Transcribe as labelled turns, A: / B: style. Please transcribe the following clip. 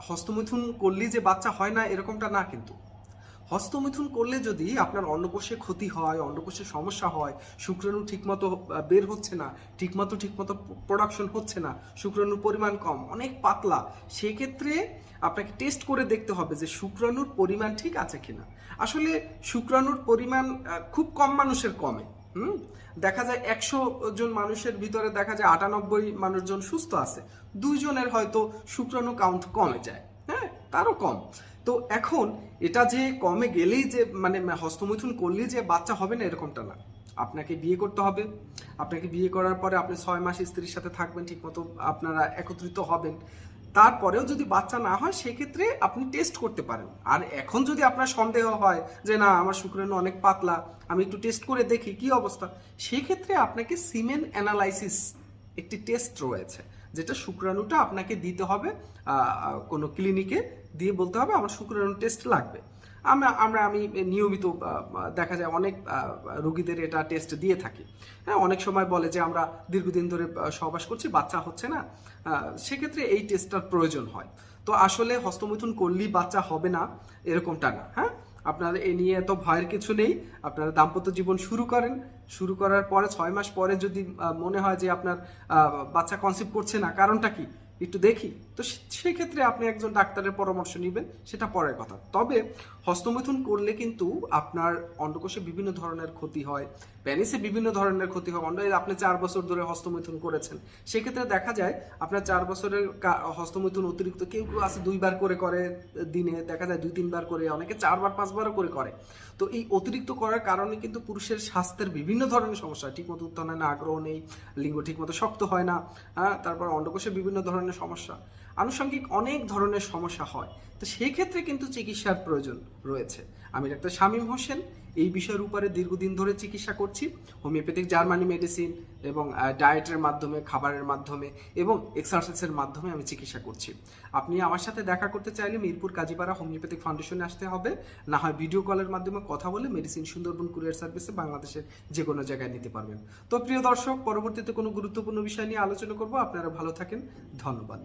A: হস্তমৈথুন করলেই যে বাচ্চা হয় না এরকমটা না কিন্তু। হস্তমৈথুন করলে যদি আপনার অন্ডকোষে ক্ষতি হয়, অন্ডকোষে সমস্যা হয়, শুক্রাণু ঠিকমতো বের হচ্ছে না, ঠিকমতো প্রোডাকশন হচ্ছে না, শুক্রাণুর পরিমাণ কম, অনেক পাতলা, সেক্ষেত্রে আপনাকে টেস্ট করে দেখতে হবে যে শুক্রাণুর পরিমাণ ঠিক আছে কিনা। আসলে শুক্রাণুর পরিমাণ খুব কম মানুষের কমে। দেখা যায় 100 জন মানুষের ভিতরে দেখা যায় 98 মানুষজন সুস্থ আছে, 2 জনের হয়তো শুক্রাণু কাউন্ট কমে যায়, হ্যাঁ, তারও কম। তো এখন এটা যে কমে গেলেই যে মানে হস্তমৈথুন করলেই যে বাচ্চা হবে না এরকমটা না। আপনাকে বিয়ে করতে হবে, আপনাকে বিয়ে করার পরে আপনি 6 মাস স্ত্রীর সাথে থাকবেন, ঠিকমতো আপনারা একত্রিত হবেন, তারপরেও যদি বাচ্চা না হয় সেক্ষেত্রে আপনি টেস্ট করতে পারেন। আর এখন যদি আপনার সন্দেহ হয় যে না আমার শুক্রাণু অনেক পাতলা, আমি একটু টেস্ট করে দেখি কি অবস্থা, সেক্ষেত্রে আপনাকে সিমেন অ্যানালাইসিস একটি টেস্ট রয়েছে, যেটা শুক্রাণুটা আপনাকে দিতে হবে কোনো ক্লিনিকে, দিয়ে বলতে হবে আমার শুক্রাণু টেস্ট লাগবে। আমি নিয়মিত দেখা যায় অনেক রোগীদের এটা টেস্ট দিয়ে থাকি। হ্যাঁ, অনেক সময় বলে যে আমরা দীর্ঘদিন ধরে সহবাস করছি, বাচ্চা হচ্ছে না, সেক্ষেত্রে এই টেস্টটার প্রয়োজন হয়। তো আসলে হস্তমৈথুন করলেই বাচ্চা হবে না এরকমটা না। হ্যাঁ, আপনার এ নিয়ে এত ভয়ের কিছু নেই। আপনারা দাম্পত্য জীবন শুরু করেন, শুরু করার পরে 6 মাস পরে যদি মনে হয় যে আপনার বাচ্চা কনসিভ করছে না, কারণটা কি একটু দেখি, তো সেক্ষেত্রে আপনি একজন ডাক্তারের পরামর্শ নেবেন, সেটা পরের কথা। তবে হস্তমৈথুন করলে কিন্তু আপনার অন্ডকোষে বিভিন্ন ধরনের ক্ষতি হয়, প্যানিসে বিভিন্ন ধরনের ক্ষতি হয়। আপনি 4 বছর ধরে হস্তমৈথুন করেছেন, সেক্ষেত্রে দেখা যায় আপনার 4 বছরের হস্তমৈথুন অতিরিক্ত, কেউ কেউ আছে 2 বার করে দিনে, দেখা যায় 2-3 বার করে, অনেকে 4 বার 5 বারও করে। তো এই অতিরিক্ত করার কারণে কিন্তু পুরুষের স্বাস্থ্যের বিভিন্ন ধরনের সমস্যা, ঠিকমতো উত্থান হয় না, আগ্রহ নেই, লিঙ্গ ঠিকমতো শক্ত হয় না, হ্যাঁ, তারপর অন্ডকোষে বিভিন্ন ধরনের সমস্যা, আনুষঙ্গিক অনেক ধরনের সমস্যা হয়। তো সেই ক্ষেত্রে কিন্তু চিকিৎসার প্রয়োজন রয়েছে। আমি ডাক্তার শামীম হোসেন এই বিষয়ের উপরে দীর্ঘদিন ধরে চিকিৎসা করছি, হোমিওপ্যাথিক জার্মানি মেডিসিন এবং ডায়েটের মাধ্যমে, খাবারের মাধ্যমে এবং এক্সারসাইজের মাধ্যমে আমি চিকিৎসা করছি। আপনি আমার সাথে দেখা করতে চাইলে মিরপুর কাজীপাড়া হোমিওপ্যাথিক ফাউন্ডেশনে আসতে হবে, না হয় ভিডিও কলের মাধ্যমে কথা বলে মেডিসিন সুন্দরবন কুরিয়ার সার্ভিসে বাংলাদেশের যে কোনো জায়গায় নিতে পারবেন। তো প্রিয় দর্শক, পরবর্তীতে কোনো গুরুত্বপূর্ণ বিষয় নিয়ে আলোচনা করব। আপনারা ভালো থাকেন, ধন্যবাদ।